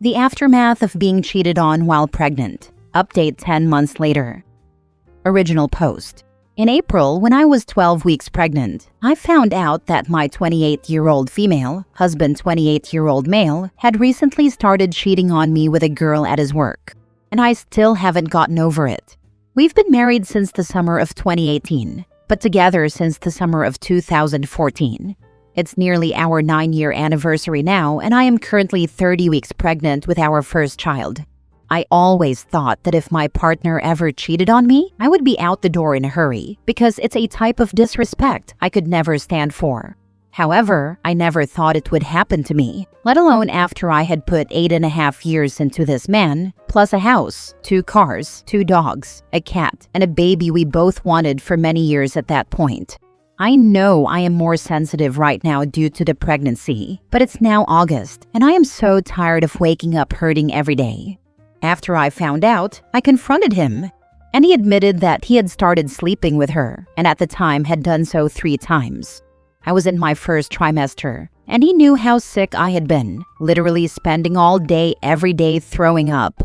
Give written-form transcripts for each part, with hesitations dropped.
The aftermath of being cheated on while pregnant. Update 10 months later. Original post. In April, when I was 12 weeks pregnant, I found out that my 28-year-old female, husband 28-year-old male, had recently started cheating on me with a girl at his work. And I still haven't gotten over it. We've been married since the summer of 2018, but together since the summer of 2014. It's nearly our 9-year anniversary now, and I am currently 30 weeks pregnant with our first child. I always thought that if my partner ever cheated on me, I would be out the door in a hurry because it's a type of disrespect I could never stand for. However, I never thought it would happen to me, let alone after I had put 8.5 years into this man, plus a house, 2 cars, 2 dogs, a cat, and a baby we both wanted for many years at that point. I know I am more sensitive right now due to the pregnancy, but it's now August, and I am so tired of waking up hurting every day. After I found out, I confronted him, and he admitted that he had started sleeping with her, and at the time had done so 3 times. I was in my first trimester, and he knew how sick I had been, literally spending all day every day throwing up.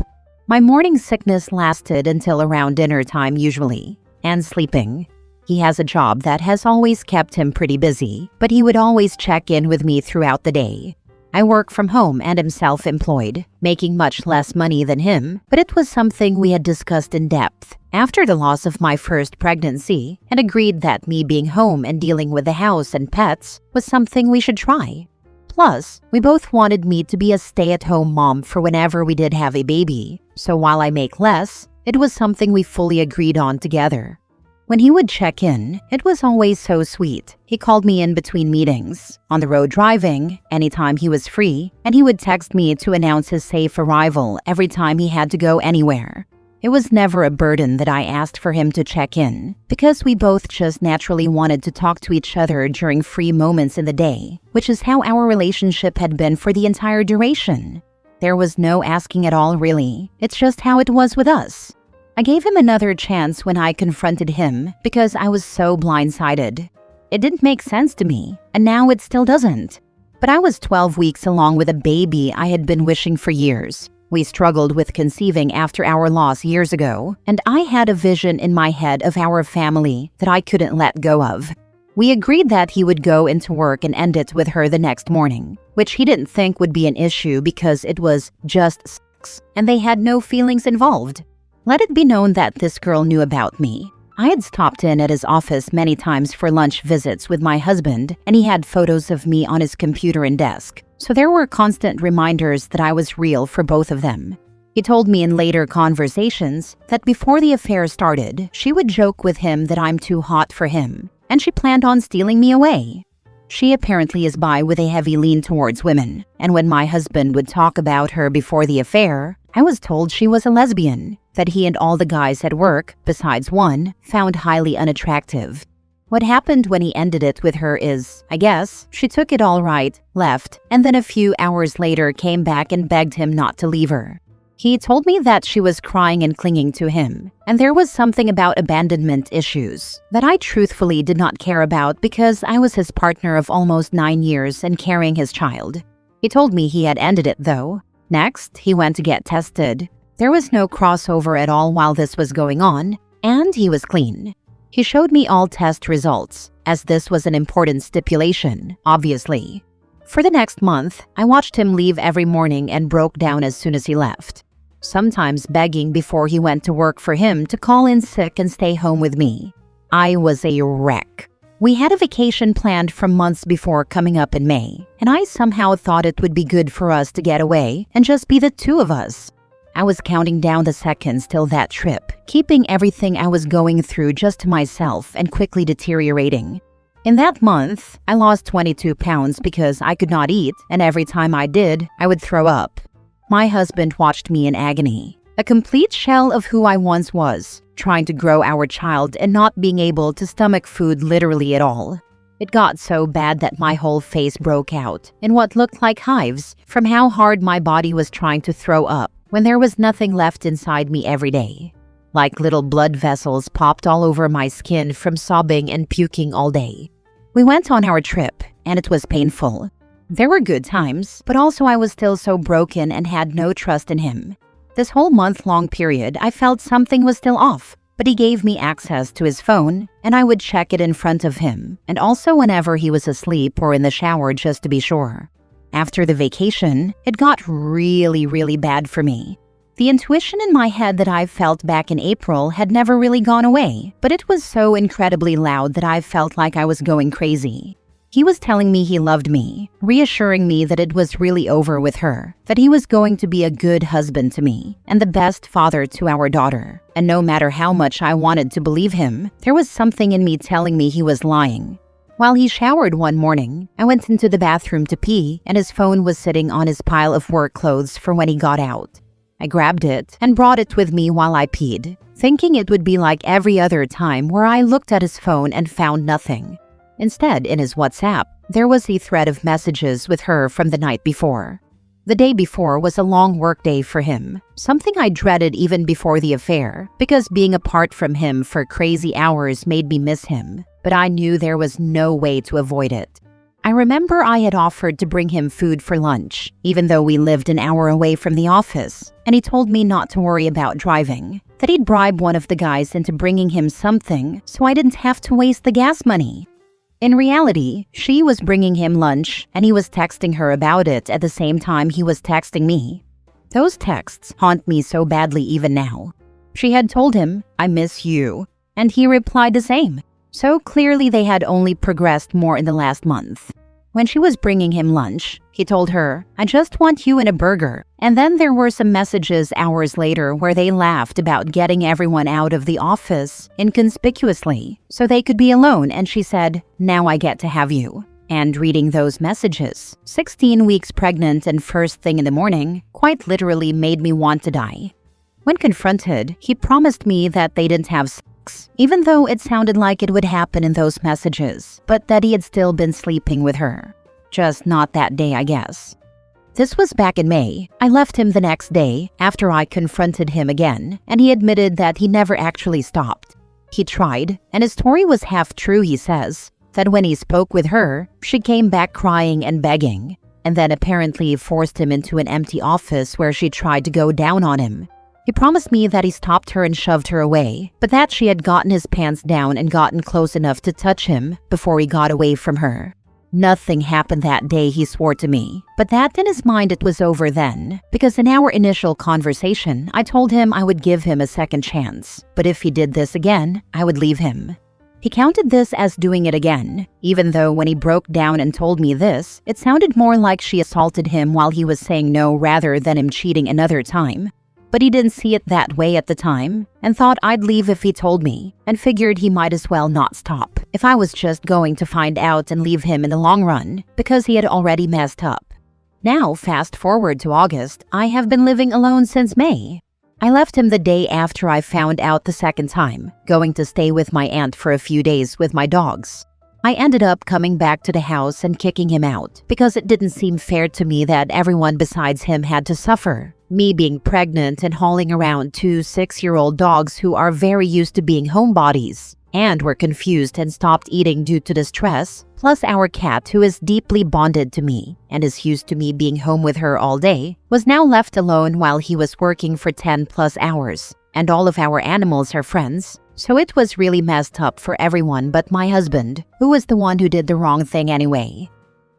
My morning sickness lasted until around dinner time usually, and sleeping. He has a job that has always kept him pretty busy, but he would always check in with me throughout the day. I work from home and am self-employed, making much less money than him, but it was something we had discussed in depth after the loss of my first pregnancy and agreed that me being home and dealing with the house and pets was something we should try. Plus, we both wanted me to be a stay-at-home mom for whenever we did have a baby, so while I make less, it was something we fully agreed on together. When he would check in, it was always so sweet. He called me in between meetings, on the road driving, anytime he was free, and he would text me to announce his safe arrival every time he had to go anywhere. It was never a burden that I asked for him to check in, because we both just naturally wanted to talk to each other during free moments in the day, which is how our relationship had been for the entire duration. There was no asking at all, really. It's just how it was with us. I gave him another chance when I confronted him because I was so blindsided. It didn't make sense to me, and now it still doesn't. But I was 12 weeks along with a baby I had been wishing for years. We struggled with conceiving after our loss years ago, and I had a vision in my head of our family that I couldn't let go of. We agreed that he would go into work and end it with her the next morning, which he didn't think would be an issue because it was just sex, and they had no feelings involved. Let it be known that this girl knew about me. I had stopped in at his office many times for lunch visits with my husband, and he had photos of me on his computer and desk, so there were constant reminders that I was real for both of them. He told me in later conversations that before the affair started, she would joke with him that I'm too hot for him, and she planned on stealing me away. She apparently is bi with a heavy lean towards women, and when my husband would talk about her before the affair, I was told she was a lesbian, that he and all the guys at work, besides one, found highly unattractive. What happened when he ended it with her is, I guess, she took it all right, left, and then a few hours later came back and begged him not to leave her. He told me that she was crying and clinging to him, and there was something about abandonment issues that I truthfully did not care about because I was his partner of almost 9 years and carrying his child. He told me he had ended it though. Next, he went to get tested. There was no crossover at all while this was going on, and he was clean. He showed me all test results, as this was an important stipulation, obviously. For the next month, I watched him leave every morning and broke down as soon as he left, sometimes begging before he went to work for him to call in sick and stay home with me. I was a wreck. We had a vacation planned from months before coming up in May, and I somehow thought it would be good for us to get away and just be the 2 of us. I was counting down the seconds till that trip, keeping everything I was going through just to myself and quickly deteriorating. In that month, I lost 22 pounds because I could not eat, and every time I did, I would throw up. My husband watched me in agony, a complete shell of who I once was, trying to grow our child and not being able to stomach food literally at all. It got so bad that my whole face broke out in what looked like hives from how hard my body was trying to throw up when there was nothing left inside me every day. Like little blood vessels popped all over my skin from sobbing and puking all day. We went on our trip, and it was painful. There were good times, but also I was still so broken and had no trust in him. This whole month-long period, I felt something was still off, but he gave me access to his phone, and I would check it in front of him, and also whenever he was asleep or in the shower just to be sure. After the vacation, it got really bad for me. The intuition in my head that I felt back in April had never really gone away, but it was so incredibly loud that I felt like I was going crazy. He was telling me he loved me, reassuring me that it was really over with her, that he was going to be a good husband to me, and the best father to our daughter. And no matter how much I wanted to believe him, there was something in me telling me he was lying. While he showered one morning, I went into the bathroom to pee, and his phone was sitting on his pile of work clothes for when he got out. I grabbed it and brought it with me while I peed, thinking it would be like every other time where I looked at his phone and found nothing. Instead, in his WhatsApp, there was a thread of messages with her from the night before. The day before was a long work day for him, something I dreaded even before the affair, because being apart from him for crazy hours made me miss him, but I knew there was no way to avoid it. I remember I had offered to bring him food for lunch, even though we lived an hour away from the office, and he told me not to worry about driving, that he'd bribe one of the guys into bringing him something so I didn't have to waste the gas money. In reality, she was bringing him lunch, and he was texting her about it at the same time he was texting me. Those texts haunt me so badly even now. She had told him, "I miss you," and he replied the same. So clearly they had only progressed more in the last month. When she was bringing him lunch, he told her, "I just want you and a burger." And then there were some messages hours later where they laughed about getting everyone out of the office inconspicuously so they could be alone, and she said, "Now I get to have you." And reading those messages, 16 weeks pregnant and first thing in the morning, quite literally made me want to die. When confronted, he promised me that they didn't have sex, even though it sounded like it would happen in those messages, but that he had still been sleeping with her. Just not that day, I guess. This was back in May. I left him the next day after I confronted him again, and he admitted that he never actually stopped. He tried, and his story was half true, he says, that when he spoke with her, she came back crying and begging, and then apparently forced him into an empty office where she tried to go down on him. He promised me that he stopped her and shoved her away, but that she had gotten his pants down and gotten close enough to touch him before he got away from her. Nothing happened that day, he swore to me, but that in his mind it was over then, because in our initial conversation, I told him I would give him a second chance, but if he did this again, I would leave him. He counted this as doing it again, even though when he broke down and told me this, it sounded more like she assaulted him while he was saying no rather than him cheating another time. But he didn't see it that way at the time, and thought I'd leave if he told me, and figured he might as well not stop if I was just going to find out and leave him in the long run, because he had already messed up. Now, fast forward to August, I have been living alone since May. I left him the day after I found out the second time, going to stay with my aunt for a few days with my dogs. I ended up coming back to the house and kicking him out, because it didn't seem fair to me that everyone besides him had to suffer. Me being pregnant and hauling around two 6-year-old dogs who are very used to being homebodies, and were confused and stopped eating due to the stress, plus our cat who is deeply bonded to me and is used to me being home with her all day, was now left alone while he was working for 10+ hours, and all of our animals are friends. So it was really messed up for everyone but my husband, who was the one who did the wrong thing anyway.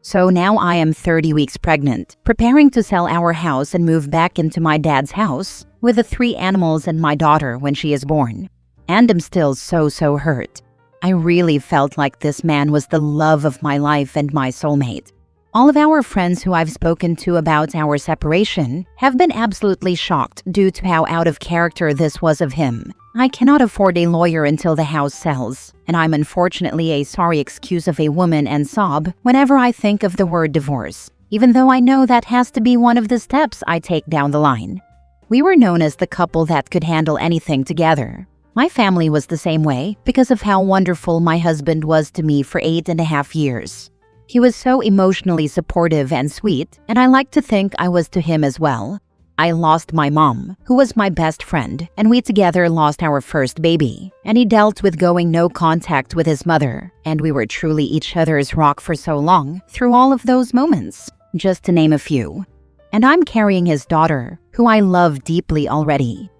So now I am 30 weeks pregnant, preparing to sell our house and move back into my dad's house with the 3 animals and my daughter when she is born. And I'm still so hurt. I really felt like this man was the love of my life and my soulmate. All of our friends who I've spoken to about our separation have been absolutely shocked due to how out of character this was of him. I cannot afford a lawyer until the house sells, and I'm unfortunately a sorry excuse of a woman and sob whenever I think of the word divorce, even though I know that has to be one of the steps I take down the line. We were known as the couple that could handle anything together. My family was the same way because of how wonderful my husband was to me for 8.5 years. He was so emotionally supportive and sweet, and I like to think I was to him as well. I lost my mom, who was my best friend, and we together lost our first baby. And he dealt with going no contact with his mother, and we were truly each other's rock for so long through all of those moments, just to name a few. And I'm carrying his daughter, who I love deeply already.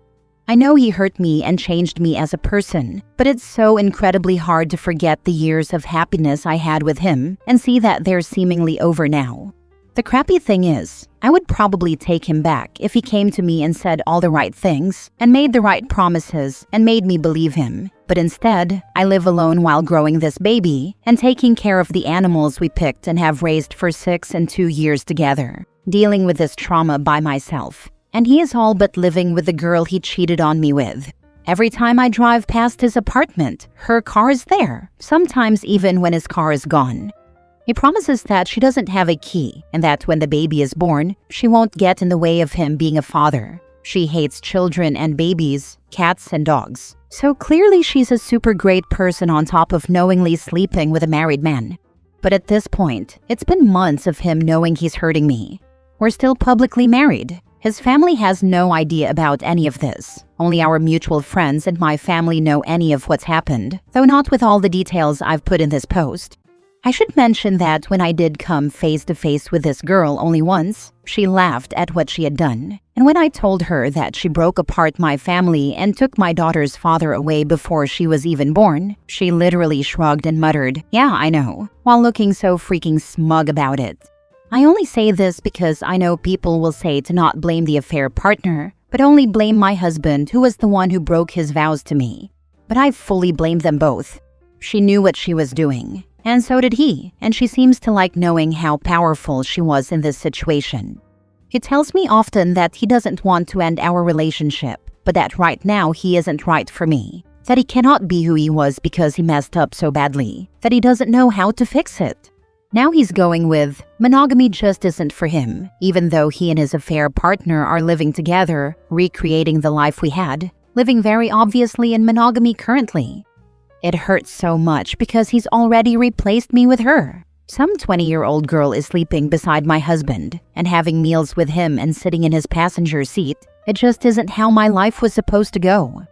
I know he hurt me and changed me as a person, but it's so incredibly hard to forget the years of happiness I had with him and see that they're seemingly over now. The crappy thing is, I would probably take him back if he came to me and said all the right things and made the right promises and made me believe him. But instead, I live alone while growing this baby and taking care of the animals we picked and have raised for 6 and 2 years together, dealing with this trauma by myself. And he is all but living with the girl he cheated on me with. Every time I drive past his apartment, her car is there, sometimes even when his car is gone. He promises that she doesn't have a key and that when the baby is born, she won't get in the way of him being a father. She hates children and babies, cats and dogs. So clearly she's a super great person on top of knowingly sleeping with a married man. But at this point, it's been months of him knowing he's hurting me. We're still publicly married. His family has no idea about any of this. Only our mutual friends and my family know any of what's happened, though not with all the details I've put in this post. I should mention that when I did come face to face with this girl only once, she laughed at what she had done. And when I told her that she broke apart my family and took my daughter's father away before she was even born, she literally shrugged and muttered, "Yeah, I know," while looking so freaking smug about it. I only say this because I know people will say to not blame the affair partner, but only blame my husband who was the one who broke his vows to me. But I fully blame them both. She knew what she was doing. And so did he, and she seems to like knowing how powerful she was in this situation. He tells me often that he doesn't want to end our relationship, but that right now he isn't right for me. That he cannot be who he was because he messed up so badly. That he doesn't know how to fix it. Now he's going with, monogamy just isn't for him, even though he and his affair partner are living together, recreating the life we had, living very obviously in monogamy currently. It hurts so much because he's already replaced me with her. Some 20-year-old girl is sleeping beside my husband and having meals with him and sitting in his passenger seat. It just isn't how my life was supposed to go.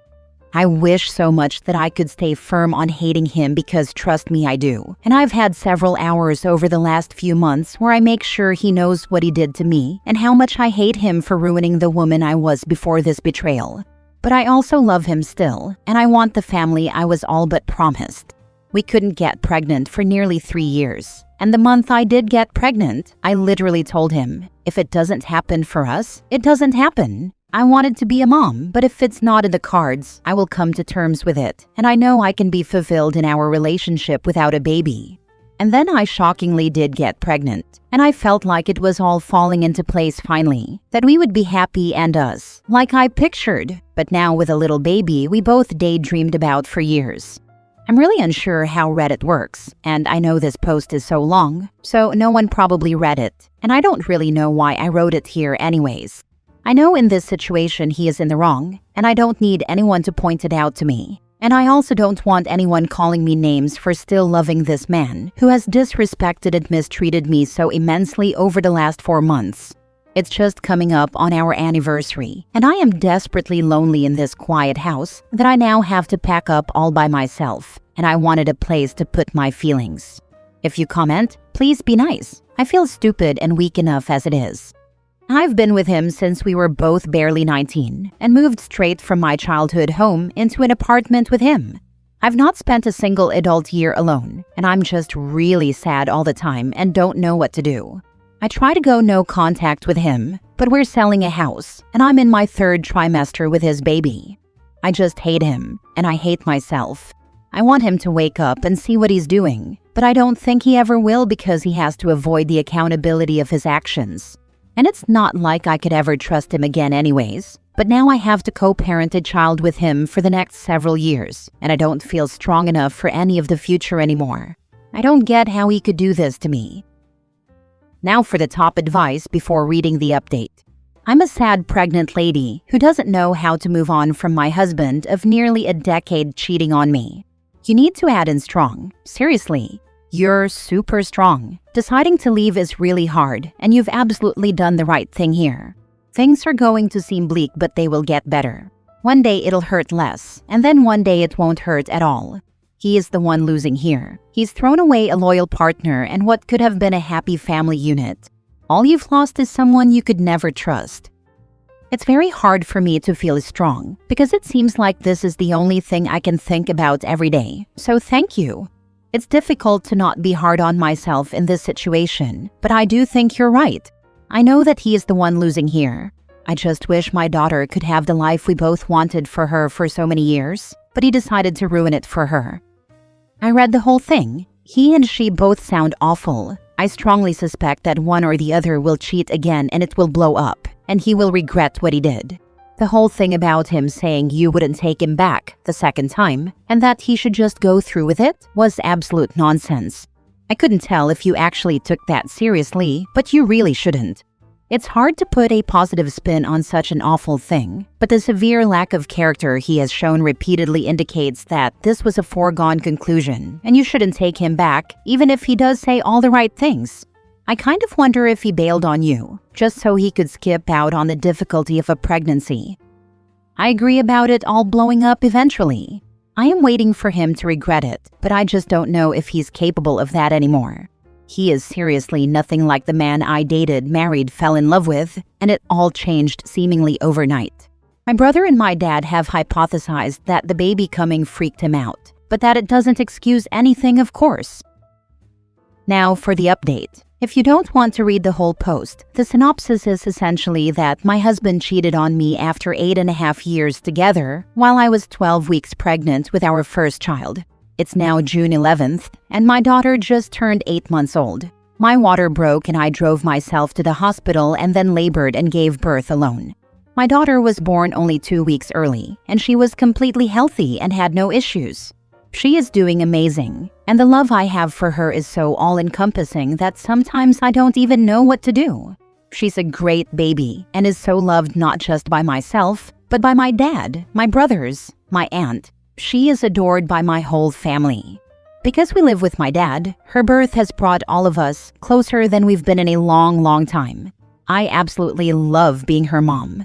I wish so much that I could stay firm on hating him because trust me, I do. And I've had several hours over the last few months where I make sure he knows what he did to me and how much I hate him for ruining the woman I was before this betrayal. But I also love him still, and I want the family I was all but promised. We couldn't get pregnant for nearly 3 years. And the month I did get pregnant, I literally told him, if it doesn't happen for us, it doesn't happen. I wanted to be a mom, but if it's not in the cards, I will come to terms with it. And I know I can be fulfilled in our relationship without a baby. And then I shockingly did get pregnant, and I felt like it was all falling into place finally, that we would be happy and us, like I pictured. But now with a little baby we both daydreamed about for years. I'm really unsure how Reddit works, and I know this post is so long, so no one probably read it, and I don't really know why I wrote it here anyways. I know in this situation he is in the wrong, and I don't need anyone to point it out to me. And I also don't want anyone calling me names for still loving this man who has disrespected and mistreated me so immensely over the last 4 months. It's just coming up on our anniversary, and I am desperately lonely in this quiet house that I now have to pack up all by myself, and I wanted a place to put my feelings. If you comment, please be nice. I feel stupid and weak enough as it is. I've been with him since we were both barely 19 and moved straight from my childhood home into an apartment with him. I've not spent a single adult year alone, and I'm just really sad all the time and don't know what to do. I try to go no contact with him, but we're selling a house, and I'm in my 3rd trimester with his baby. I just hate him, and I hate myself. I want him to wake up and see what he's doing, but I don't think he ever will because he has to avoid the accountability of his actions. And it's not like I could ever trust him again anyways, but now I have to co-parent a child with him for the next several years, and I don't feel strong enough for any of the future anymore. I don't get how he could do this to me. Now for the top advice before reading the update. I'm a sad pregnant lady who doesn't know how to move on from my husband of nearly a decade cheating on me. You need to add in strong. Seriously. You're super strong. Deciding to leave is really hard, and you've absolutely done the right thing here. Things are going to seem bleak, but they will get better. One day it'll hurt less, and then one day it won't hurt at all. He is the one losing here. He's thrown away a loyal partner and what could have been a happy family unit. All you've lost is someone you could never trust. It's very hard for me to feel strong because it seems like this is the only thing I can think about every day. So thank you. It's difficult to not be hard on myself in this situation, but I do think you're right. I know that he is the one losing here. I just wish my daughter could have the life we both wanted for her for so many years, but he decided to ruin it for her. I read the whole thing. He and she both sound awful. I strongly suspect that one or the other will cheat again and it will blow up, and he will regret what he did. The whole thing about him saying you wouldn't take him back the second time and that he should just go through with it was absolute nonsense. I couldn't tell if you actually took that seriously, but you really shouldn't. It's hard to put a positive spin on such an awful thing, but the severe lack of character he has shown repeatedly indicates that this was a foregone conclusion and you shouldn't take him back even if he does say all the right things. I kind of wonder if he bailed on you, just so he could skip out on the difficulty of a pregnancy. I agree about it all blowing up eventually. I am waiting for him to regret it, but I just don't know if he's capable of that anymore. He is seriously nothing like the man I dated, married, fell in love with, and it all changed seemingly overnight. My brother and my dad have hypothesized that the baby coming freaked him out, but that it doesn't excuse anything, of course. Now for the update. If you don't want to read the whole post, the synopsis is essentially that my husband cheated on me after 8.5 years together while I was 12 weeks pregnant with our first child. It's now June 11th, and my daughter just turned 8 months old. My water broke and I drove myself to the hospital and then labored and gave birth alone. My daughter was born only 2 weeks early, and she was completely healthy and had no issues. She is doing amazing, and the love I have for her is so all-encompassing that sometimes I don't even know what to do. She's a great baby and is so loved not just by myself, but by my dad, my brothers, my aunt. She is adored by my whole family. Because we live with my dad, her birth has brought all of us closer than we've been in a long, long time. I absolutely love being her mom.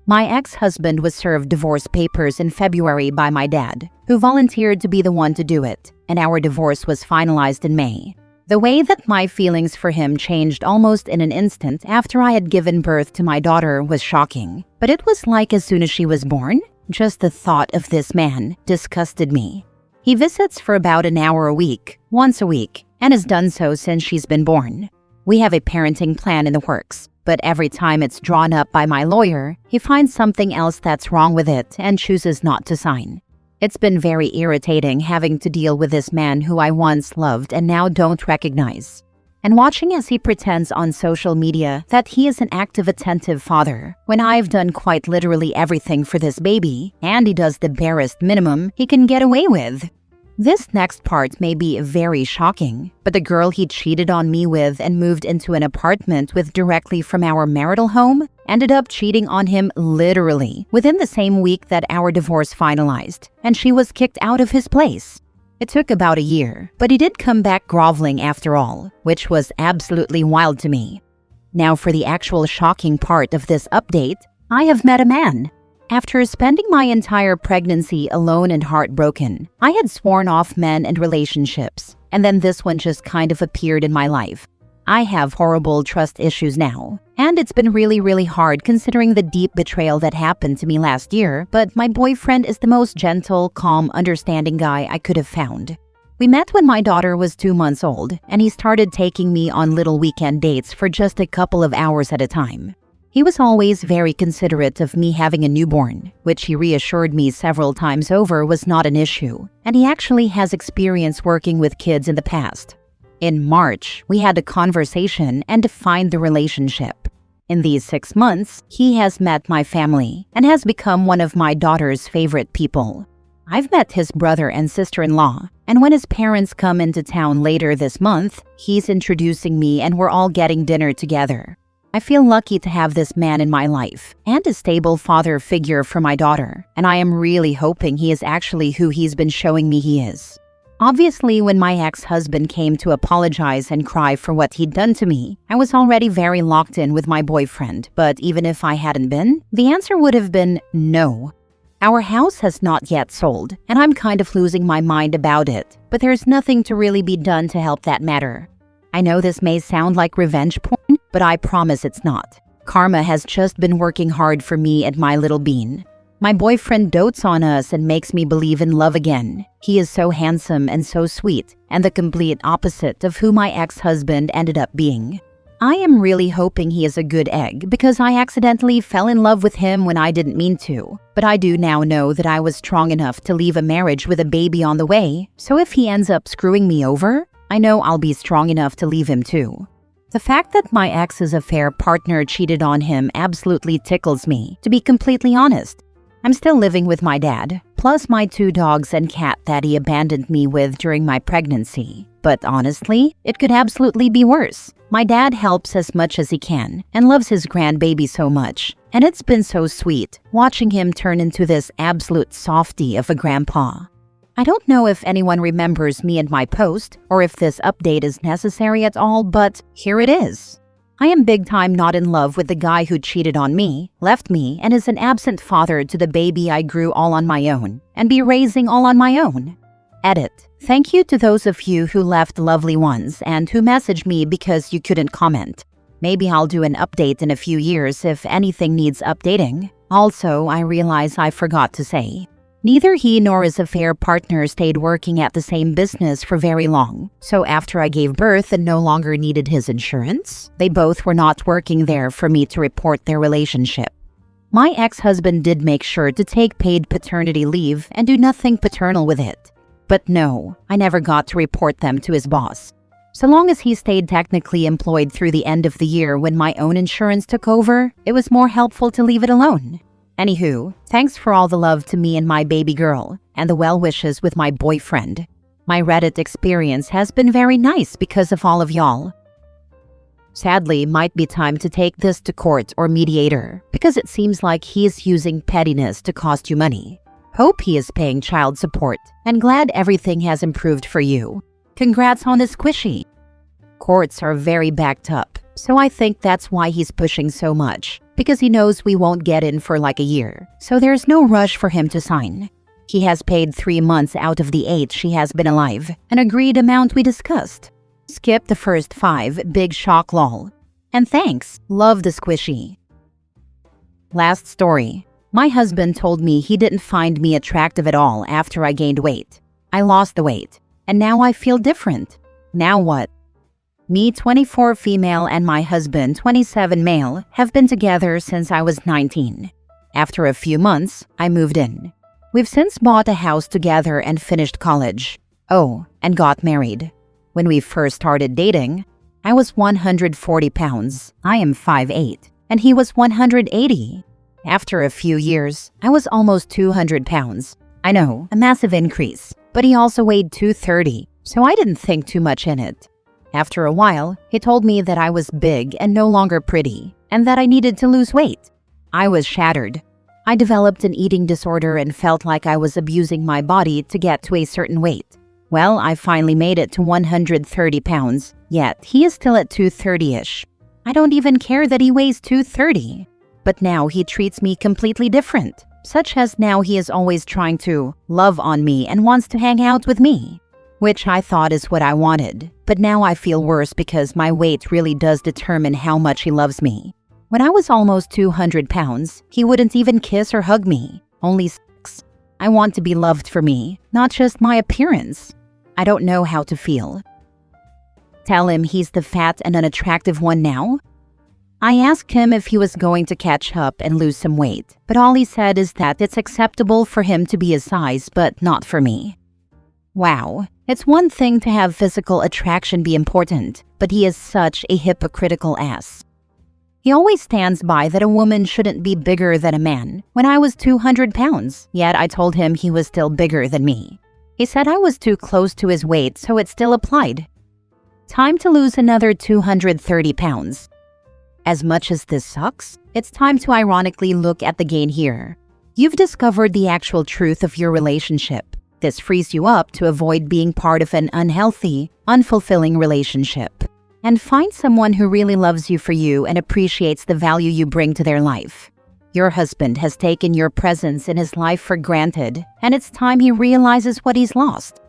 My ex-husband was served divorce papers in February by my dad, who volunteered to be the one to do it, and our divorce was finalized in May. The way that my feelings for him changed almost in an instant after I had given birth to my daughter was shocking. But it was like as soon as she was born, just the thought of this man disgusted me. He visits for about an hour a week, once a week, and has done so since she's been born. We have a parenting plan in the works, but every time it's drawn up by my lawyer, he finds something else that's wrong with it and chooses not to sign. It's been very irritating having to deal with this man who I once loved and now don't recognize. And watching as he pretends on social media that he is an active, attentive father, when I've done quite literally everything for this baby, and he does the barest minimum he can get away with. This next part may be very shocking, but the girl he cheated on me with and moved into an apartment with directly from our marital home ended up cheating on him literally within the same week that our divorce finalized, and she was kicked out of his place. It took about a year, but he did come back groveling after all, which was absolutely wild to me. Now for the actual shocking part of this update, I have met a man. After spending my entire pregnancy alone and heartbroken, I had sworn off men and relationships, and then this one just kind of appeared in my life. I have horrible trust issues now, and it's been really hard considering the deep betrayal that happened to me last year, but my boyfriend is the most gentle, calm, understanding guy I could have found. We met when my daughter was 2 months old, and he started taking me on little weekend dates for just a couple of hours at a time. He was always very considerate of me having a newborn, which he reassured me several times over was not an issue, and he actually has experience working with kids in the past. In March, we had a conversation and defined the relationship. In these 6 months, he has met my family and has become one of my daughter's favorite people. I've met his brother and sister-in-law, and when his parents come into town later this month, he's introducing me and we're all getting dinner together. I feel lucky to have this man in my life and a stable father figure for my daughter, and I am really hoping he is actually who he's been showing me he is. Obviously, when my ex-husband came to apologize and cry for what he'd done to me, I was already very locked in with my boyfriend, but even if I hadn't been, the answer would have been no. Our house has not yet sold, and I'm kind of losing my mind about it, but there's nothing to really be done to help that matter. I know this may sound like revenge porn, but I promise it's not. Karma has just been working hard for me and my little bean. My boyfriend dotes on us and makes me believe in love again. He is so handsome and so sweet, and the complete opposite of who my ex-husband ended up being. I am really hoping he is a good egg because I accidentally fell in love with him when I didn't mean to. But I do now know that I was strong enough to leave a marriage with a baby on the way, so if he ends up screwing me over, I know I'll be strong enough to leave him too. The fact that my ex's affair partner cheated on him absolutely tickles me, to be completely honest. I'm still living with my dad, plus my 2 dogs and cat that he abandoned me with during my pregnancy. But honestly, it could absolutely be worse. My dad helps as much as he can and loves his grandbaby so much. And it's been so sweet watching him turn into this absolute softie of a grandpa. I don't know if anyone remembers me and my post or if this update is necessary at all, but here it is. I am big time not in love with the guy who cheated on me, left me, and is an absent father to the baby I grew all on my own, and be raising all on my own. Edit. Thank you to those of you who left lovely ones and who messaged me because you couldn't comment. Maybe I'll do an update in a few years if anything needs updating. Also, I realize I forgot to say. Neither he nor his affair partner stayed working at the same business for very long. So after I gave birth and no longer needed his insurance, they both were not working there for me to report their relationship. My ex-husband did make sure to take paid paternity leave and do nothing paternal with it. But no, I never got to report them to his boss. So long as he stayed technically employed through the end of the year when my own insurance took over, it was more helpful to leave it alone. Anywho, thanks for all the love to me and my baby girl, and the well wishes with my boyfriend. My Reddit experience has been very nice because of all of y'all. Sadly, might be time to take this to court or mediator, because it seems like he is using pettiness to cost you money. Hope he is paying child support, and glad everything has improved for you. Congrats on the squishy. Courts are very backed up, so I think that's why he's pushing so much. Because he knows we won't get in for like a year, so there's no rush for him to sign. He has paid 3 months out of the 8 she has been alive, an agreed amount we discussed. Skip the first 5, big shock lol. And thanks, love the squishy. Last story. My husband told me he didn't find me attractive at all after I gained weight. I lost the weight, and now I feel different. Now what? Me, 24 female, and my husband, 27 male, have been together since I was 19. After a few months, I moved in. We've since bought a house together and finished college. Oh, and got married. When we first started dating, I was 140 pounds. I am 5'8", and he was 180. After a few years, I was almost 200 pounds. I know, a massive increase, but he also weighed 230, so I didn't think too much in it. After a while, he told me that I was big and no longer pretty, and that I needed to lose weight. I was shattered. I developed an eating disorder and felt like I was abusing my body to get to a certain weight. Well, I finally made it to 130 pounds, yet he is still at 230-ish. I don't even care that he weighs 230. But now he treats me completely different, such as now he is always trying to love on me and wants to hang out with me. Which I thought is what I wanted, but now I feel worse because my weight really does determine how much he loves me. When I was almost 200 pounds, he wouldn't even kiss or hug me, only sex. I want to be loved for me, not just my appearance. I don't know how to feel. Tell him he's the fat and unattractive one now? I asked him if he was going to catch up and lose some weight, but all he said is that it's acceptable for him to be his size, but not for me. Wow, it's one thing to have physical attraction be important, but he is such a hypocritical ass. He always stands by that a woman shouldn't be bigger than a man. When I was 200 pounds, yet I told him he was still bigger than me. He said I was too close to his weight, so it still applied. Time to lose another 230 pounds. As much as this sucks, it's time to ironically look at the gain here. You've discovered the actual truth of your relationship. This frees you up to avoid being part of an unhealthy, unfulfilling relationship. And find someone who really loves you for you and appreciates the value you bring to their life. Your husband has taken your presence in his life for granted, and it's time he realizes what he's lost.